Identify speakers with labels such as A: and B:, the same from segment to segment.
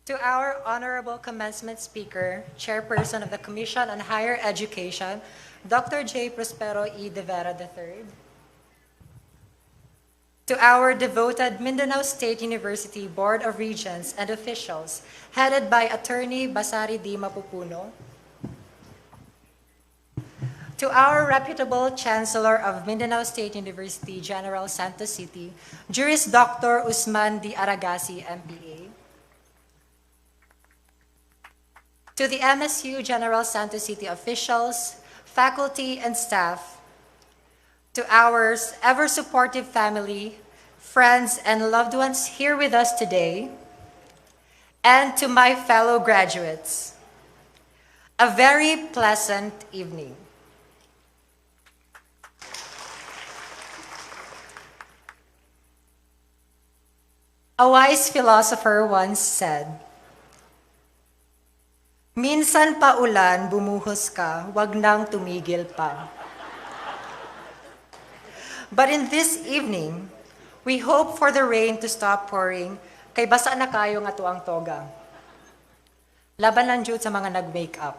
A: To our honorable commencement speaker, chairperson of the Commission on Higher Education, Dr. J. Prospero E. De Vera III. To our devoted Mindanao State University Board of Regents and officials, headed by Attorney Basari D. Mapupuno. To our reputable Chancellor of Mindanao State University, General Santos City, Juris Dr. Usman D. Aragasi, MPA. To the MSU General Santos City officials, faculty, and staff, to our ever-supportive family, friends, and loved ones here with us today, and to my fellow graduates, a very pleasant evening. A wise philosopher once said, "Minsan pa ulan, bumuhos ka, wag nang tumigil pa." But in this evening, we hope for the rain to stop pouring, kay basa na kayo nga tuang toga. Laban lang jud sa mga nag-makeup.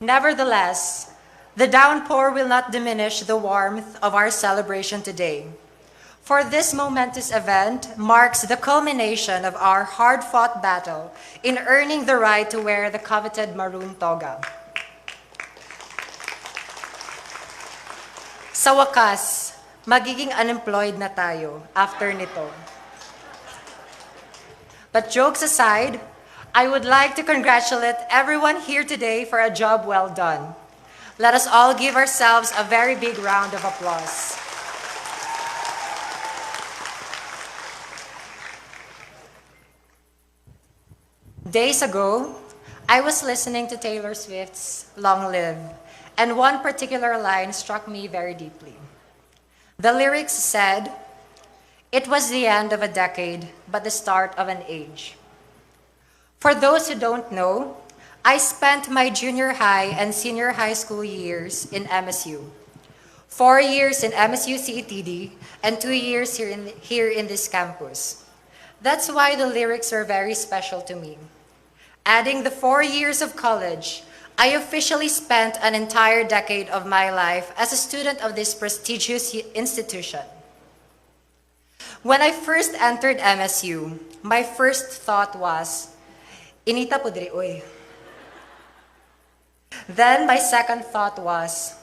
A: Nevertheless, the downpour will not diminish the warmth of our celebration today. For this momentous event marks the culmination of our hard-fought battle in earning the right to wear the coveted maroon toga. Sa wakas, magiging unemployed na tayo after nito. But jokes aside, I would like to congratulate everyone here today for a job well done. Let us all give ourselves a very big round of applause. Days ago, I was listening to Taylor Swift's Long Live, and one particular line struck me very deeply. The lyrics said, "It was the end of a decade, but the start of an age." For those who don't know, I spent my junior high and senior high school years in MSU. 4 years in MSU CETD and 2 years here in this campus. That's why the lyrics are very special to me. Adding the 4 years of college, I officially spent an entire decade of my life as a student of this prestigious institution. When I first entered MSU, my first thought was, "Inita po diri, oy." Then my second thought was,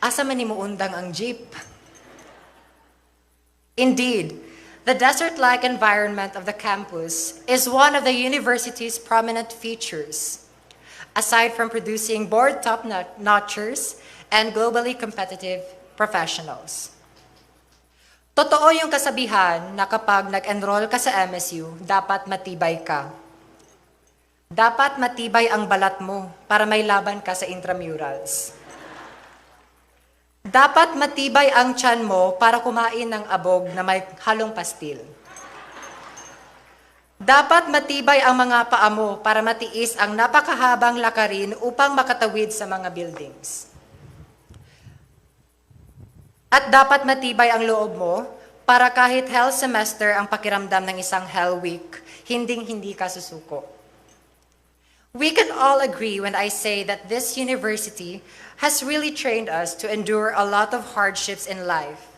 A: "Asa man nimo undang ang jeep?" Indeed, the desert-like environment of the campus is one of the university's prominent features, aside from producing board top-notchers and globally competitive professionals. Totoo yung kasabihan na kapag nag-enroll ka sa MSU, dapat matibay ka. Dapat matibay ang balat mo para may laban ka sa intramurals. Dapat matibay ang tiyan mo para kumain ng abog na may halong pastil. Dapat matibay ang mga paa mo para matiis ang napakahabang lakarin upang makatawid sa mga buildings. At dapat matibay ang loob mo para kahit hell semester ang pakiramdam ng isang hell week, hinding-hindi ka susuko. We can all agree when I say that this university has really trained us to endure a lot of hardships in life,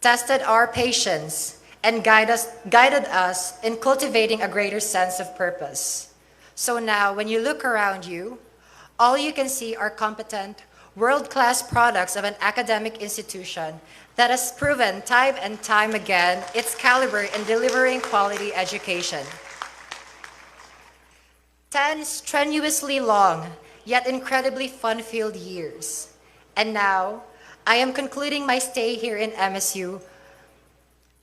A: tested our patience, and guided us in cultivating a greater sense of purpose. So now, when you look around you, all you can see are competent, world-class products of an academic institution that has proven time and time again its caliber in delivering quality education. 10 strenuously long, yet incredibly fun-filled years. And now, I am concluding my stay here in MSU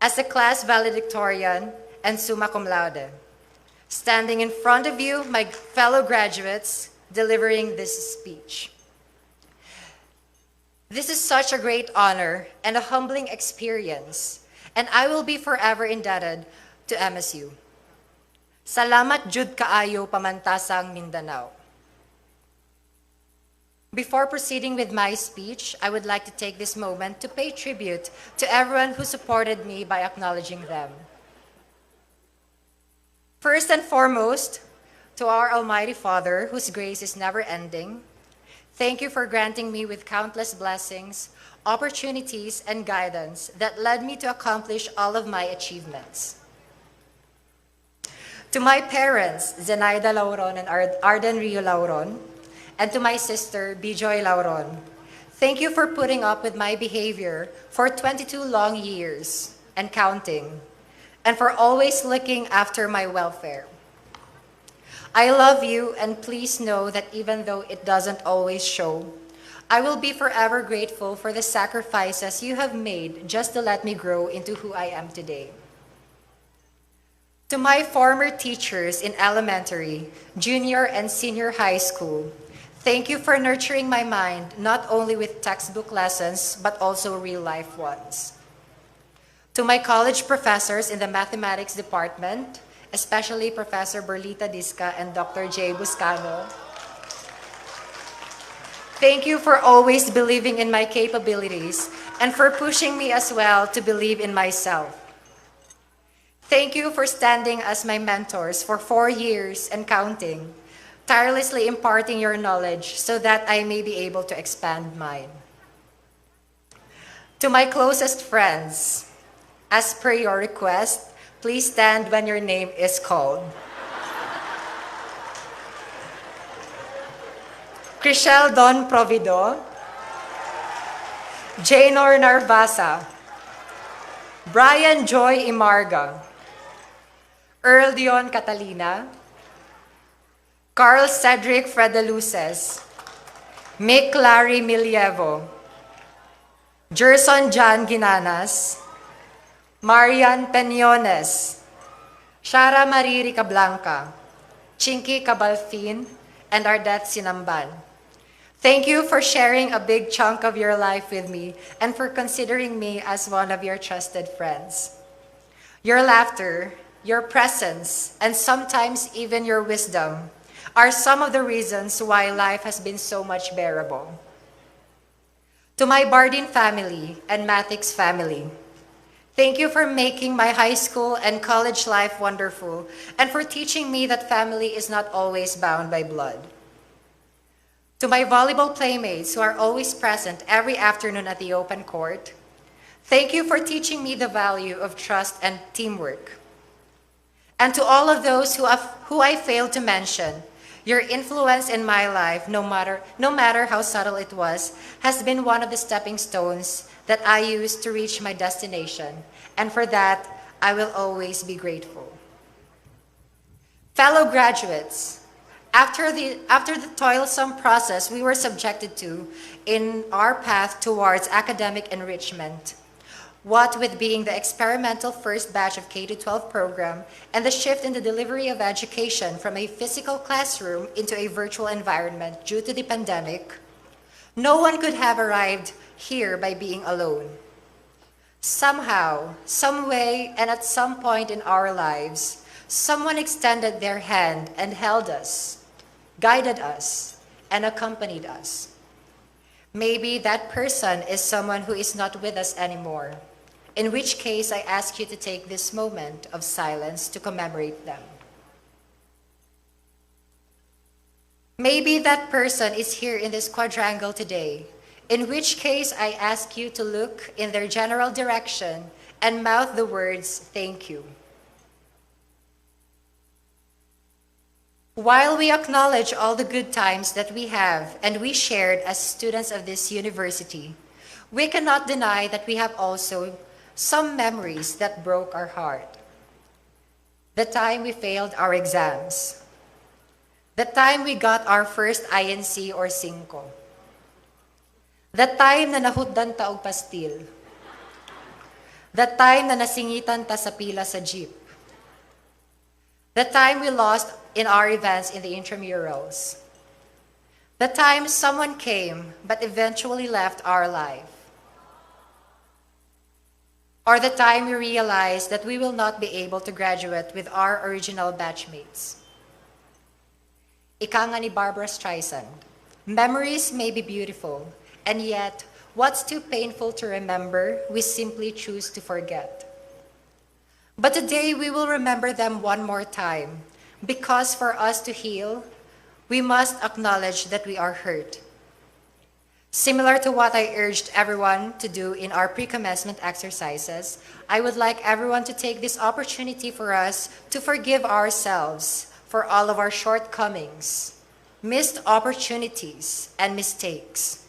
A: as a class valedictorian and Summa Cum Laude, standing in front of you, my fellow graduates, delivering this speech. This is such a great honor and a humbling experience, and I will be forever indebted to MSU. Salamat jud kaayo pamantasang Mindanao. Before proceeding with my speech, I would like to take this moment to pay tribute to everyone who supported me by acknowledging them. First and foremost, to our Almighty Father, whose grace is never ending, thank you for granting me with countless blessings, opportunities, and guidance that led me to accomplish all of my achievements. To my parents, Zenaida Lauron and Arden Rio Lauron, and to my sister, Bijoy Lauron, thank you for putting up with my behavior for 22 long years and counting, and for always looking after my welfare. I love you, and please know that even though it doesn't always show, I will be forever grateful for the sacrifices you have made just to let me grow into who I am today. To my former teachers in elementary, junior, and senior high school, thank you for nurturing my mind not only with textbook lessons, but also real-life ones. To my college professors in the mathematics department, especially Professor Berlita Disca and Dr. J. Buscano, thank you for always believing in my capabilities and for pushing me as well to believe in myself. Thank you for standing as my mentors for 4 years and counting, tirelessly imparting your knowledge so that I may be able to expand mine. To my closest friends, as per your request, please stand when your name is called. Chriselle Don Provido, Janor Narvasa, Brian Joy Imarga, Earl Dion Catalina, Carl Cedric Fredeluces, Mick Larry Milievo, Gerson John Ginanas, Marian Peñones, Shara Marie Ricablanca, Chinky Cabalfin, and Ardette Sinamban. Thank you for sharing a big chunk of your life with me and for considering me as one of your trusted friends. Your laughter, your presence, and sometimes even your wisdom are some of the reasons why life has been so much bearable. To my Bardeen family and Mathix family, thank you for making my high school and college life wonderful and for teaching me that family is not always bound by blood. To my volleyball playmates who are always present every afternoon at the open court, thank you for teaching me the value of trust and teamwork. And to all of those who I failed to mention, your influence in my life, no matter how subtle it was, has been one of the stepping stones that I used to reach my destination, and for that, I will always be grateful. Fellow graduates, after the toilsome process we were subjected to in our path towards academic enrichment, what with being the experimental first batch of K-12 program and the shift in the delivery of education from a physical classroom into a virtual environment due to the pandemic, no one could have arrived here by being alone. Somehow, some way, and at some point in our lives, someone extended their hand and held us, guided us, and accompanied us. Maybe that person is someone who is not with us anymore, in which case I ask you to take this moment of silence to commemorate them. Maybe that person is here in this quadrangle today, in which case I ask you to look in their general direction and mouth the words, "Thank you." While we acknowledge all the good times that we have and we shared as students of this university, we cannot deny that we have also some memories that broke our heart. The time we failed our exams. The time we got our first INC or 5. The time na nahutdan ta og pastil. The time na nasingitan ta sa pila sa jeep. The time we lost in our events in the intramurals. The time someone came but eventually left our life. Or the time we realized that we will not be able to graduate with our original batchmates. Ika nga ni Barbara Streisand, memories may be beautiful, and yet, what's too painful to remember, we simply choose to forget. But today we will remember them one more time, because for us to heal, we must acknowledge that we are hurt. Similar to what I urged everyone to do in our pre-commencement exercises, I would like everyone to take this opportunity for us to forgive ourselves for all of our shortcomings, missed opportunities, and mistakes.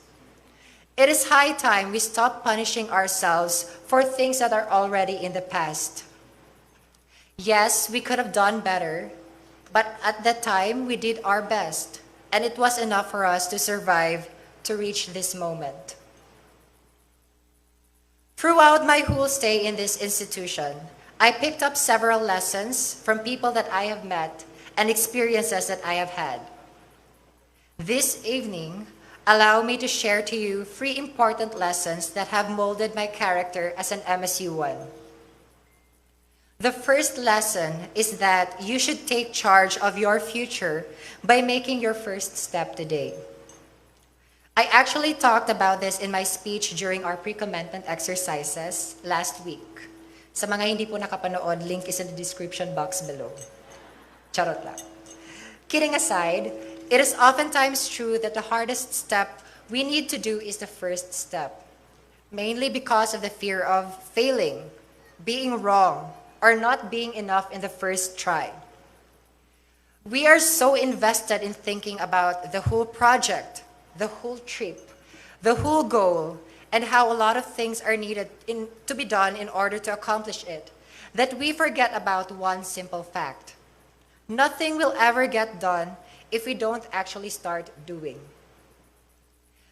A: It is high time we stop punishing ourselves for things that are already in the past. Yes, we could have done better, but at that time we did our best, and it was enough for us to survive to reach this moment. Throughout my whole stay in this institution, I picked up several lessons from people that I have met and experiences that I have had. This evening, allow me to share to you 3 important lessons that have molded my character as an MSU1. The first lesson is that you should take charge of your future by making your first step today. I actually talked about this in my speech during our pre-commencement exercises last week. Sa mga hindi po nakapanood, link is in the description box below. Charot lang. Kidding aside, it is oftentimes true that the hardest step we need to do is the first step, mainly because of the fear of failing, being wrong, or not being enough in the first try. We are so invested in thinking about the whole project, the whole trip, the whole goal, and how a lot of things are needed to be done in order to accomplish it, that we forget about one simple fact. Nothing will ever get done if we don't actually start doing.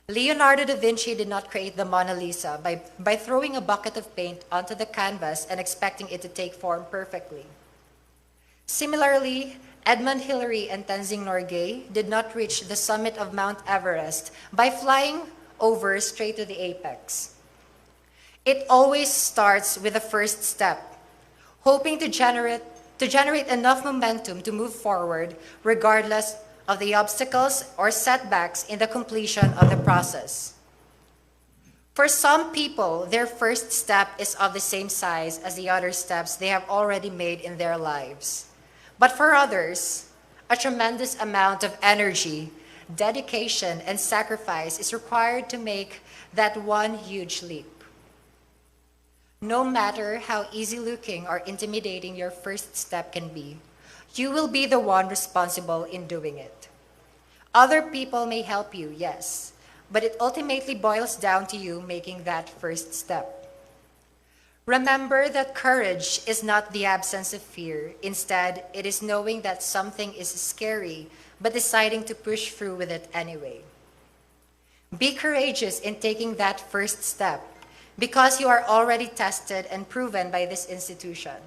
A: Leonardo da Vinci did not create the Mona Lisa by throwing a bucket of paint onto the canvas and expecting it to take form perfectly. Similarly, Edmund Hillary and Tenzing Norgay did not reach the summit of Mount Everest by flying over straight to the apex. It always starts with the first step, hoping to generate enough momentum to move forward regardless of the obstacles or setbacks in the completion of the process. For some people, their first step is of the same size as the other steps they have already made in their lives. But for others, a tremendous amount of energy, dedication, and sacrifice is required to make that one huge leap. No matter how easy-looking or intimidating your first step can be, you will be the one responsible in doing it. Other people may help you, yes, but it ultimately boils down to you making that first step. Remember that courage is not the absence of fear. Instead, it is knowing that something is scary, but deciding to push through with it anyway. Be courageous in taking that first step, because you are already tested and proven by this institution.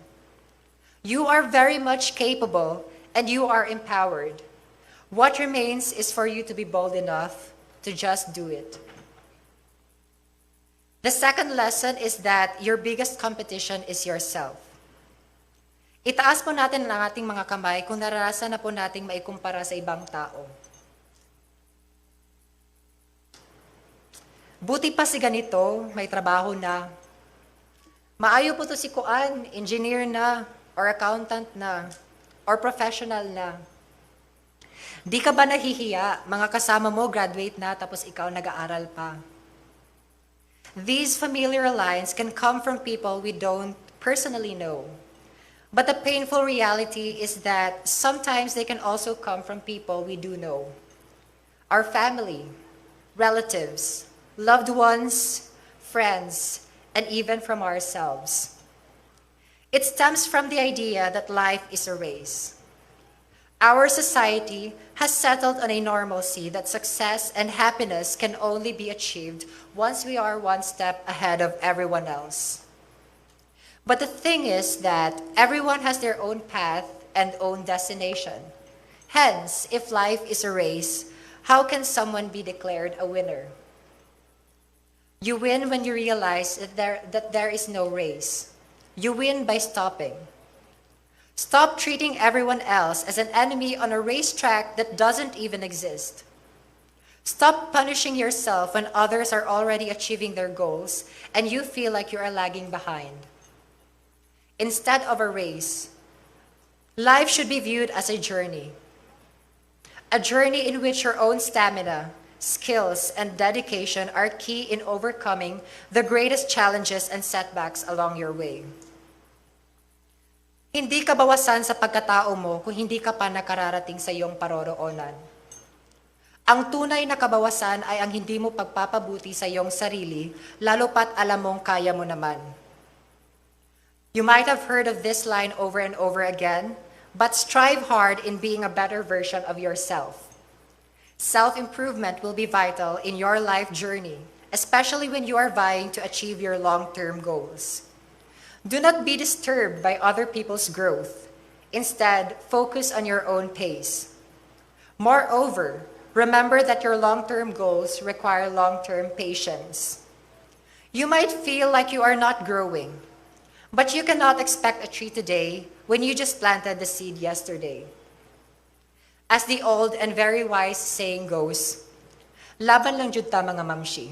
A: You are very much capable and you are empowered. What remains is for you to be bold enough to just do it. The second lesson is that your biggest competition is yourself. Itaas po natin ang ating mga kamay kung naranasan na po nating maikumpara sa ibang tao. Buti pa si ganito, may trabaho na. Maayo po to si Kuan, engineer na, or accountant na, or professional na. Di ka ba nahihiya, mga kasama mo graduate na tapos ikaw nag-aaral pa? These familiar lines can come from people we don't personally know. But the painful reality is that sometimes they can also come from people we do know. Our family, relatives, loved ones, friends, and even from ourselves. It stems from the idea that life is a race. Our society has settled on a normalcy that success and happiness can only be achieved once we are one step ahead of everyone else. But the thing is that everyone has their own path and own destination. Hence, if life is a race, how can someone be declared a winner? You win when you realize that there is no race. You win by stopping. Stop treating everyone else as an enemy on a racetrack that doesn't even exist. Stop punishing yourself when others are already achieving their goals and you feel like you are lagging behind. instead of a race. Life should be viewed as a journey in which your own stamina, skills, and dedication are key in overcoming the greatest challenges and setbacks along your way. Hindi ka bawasan sa pagkatao mo kung hindi ka pa nakararating sa iyong paroroonan. Ang tunay na kabawasan ay ang hindi mo pagpapabuti sa iyong sarili, lalo pat alam mong kaya mo naman. You might have heard of this line over and over again, but strive hard in being a better version of yourself. Self-improvement will be vital in your life journey, especially when you are vying to achieve your long-term goals. Do not be disturbed by other people's growth. Instead, focus on your own pace. Moreover, remember that your long-term goals require long-term patience. You might feel like you are not growing, but you cannot expect a tree today when you just planted the seed yesterday. As the old and very wise saying goes, laban lang jud ta mga mamshi.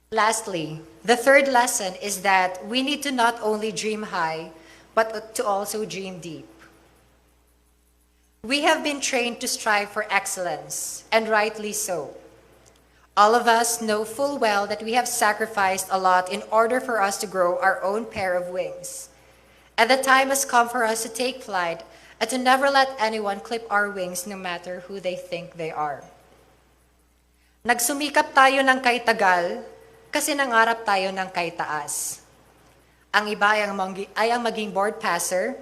A: Lastly, the third lesson is that we need to not only dream high, but to also dream deep. We have been trained to strive for excellence, and rightly so. All of us know full well that we have sacrificed a lot in order for us to grow our own pair of wings. And the time has come for us to take flight and to never let anyone clip our wings no matter who they think they are. Nagsumikap tayo ng kay tagal kasi nangarap tayo ng kay taas. Ang iba ay ang maging board passer,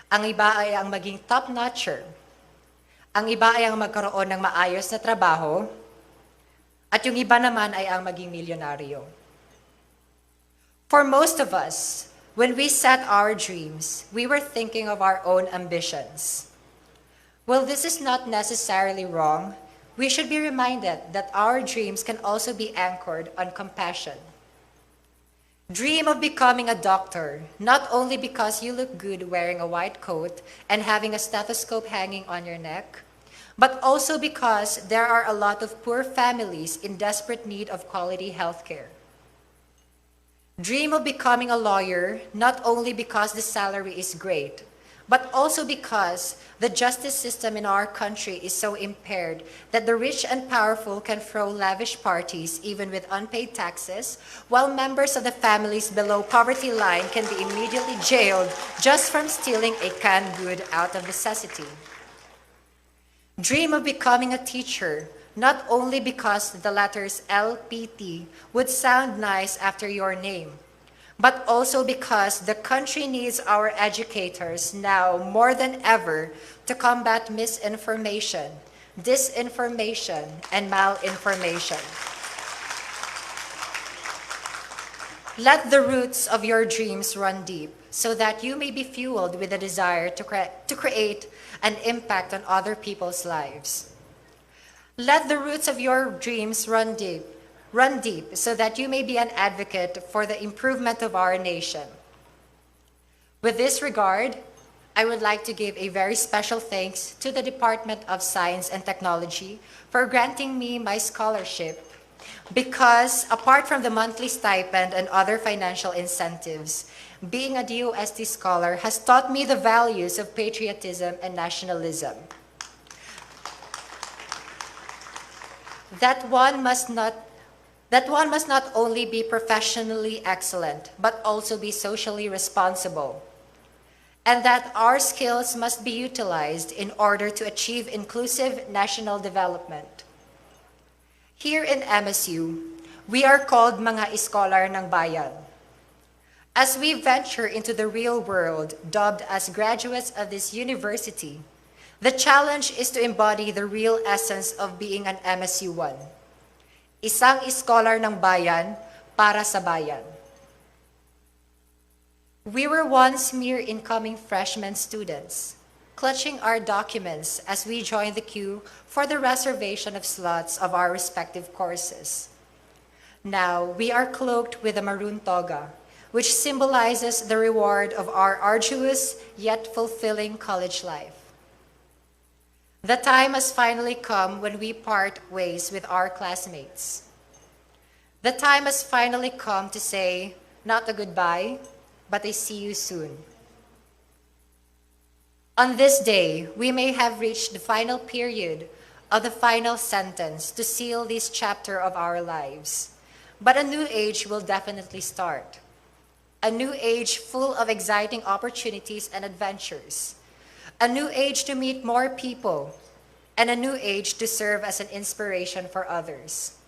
A: ang iba ay ang maging top-notcher, ang iba ay ang magkaroon ng maayos na trabaho, at yung iba naman ay ang maging milyonaryo. For most of us, when we set our dreams, we were thinking of our own ambitions. While this is not necessarily wrong, we should be reminded that our dreams can also be anchored on compassion. Dream of becoming a doctor, not only because you look good wearing a white coat and having a stethoscope hanging on your neck, but also because there are a lot of poor families in desperate need of quality health care. Dream of becoming a lawyer, not only because the salary is great, but also because the justice system in our country is so impaired that the rich and powerful can throw lavish parties even with unpaid taxes, while members of the families below poverty line can be immediately jailed just from stealing a canned good out of necessity. Dream of becoming a teacher, not only because the letters LPT would sound nice after your name, but also because the country needs our educators now more than ever to combat misinformation, disinformation, and malinformation. Let the roots of your dreams run deep so that you may be fueled with a desire to create an impact on other people's lives. Let the roots of your dreams run deep so that you may be an advocate for the improvement of our nation. With this regard, I would like to give a very special thanks to the Department of Science and Technology for granting me my scholarship, because apart from the monthly stipend and other financial incentives, being a DOST scholar has taught me the values of patriotism and nationalism. That one must not only be professionally excellent, but also be socially responsible. And that our skills must be utilized in order to achieve inclusive national development. Here in MSU, we are called mga iskolar ng bayan. As we venture into the real world, dubbed as graduates of this university, the challenge is to embody the real essence of being an MSU1. Isang iskolar ng bayan para sa bayan. We were once mere incoming freshman students, clutching our documents as we joined the queue for the reservation of slots of our respective courses. Now, we are cloaked with a maroon toga, which symbolizes the reward of our arduous yet fulfilling college life. The time has finally come when we part ways with our classmates. The time has finally come to say, not a goodbye, but a see you soon. On this day, we may have reached the final period of the final sentence to seal this chapter of our lives. But a new age will definitely start. A new age full of exciting opportunities and adventures. A new age to meet more people. And a new age to serve as an inspiration for others.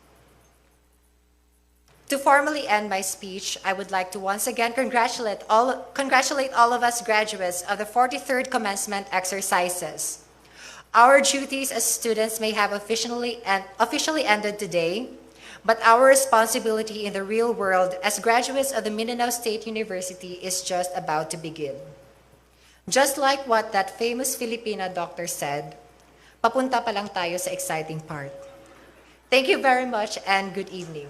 A: To formally end my speech, I would like to once again congratulate all of us graduates of the 43rd commencement exercises. Our duties as students may have officially ended today, but our responsibility in the real world as graduates of the Mindanao State University is just about to begin. Just like what that famous Filipina doctor said, papunta pa lang tayo sa exciting part. Thank you very much and good evening.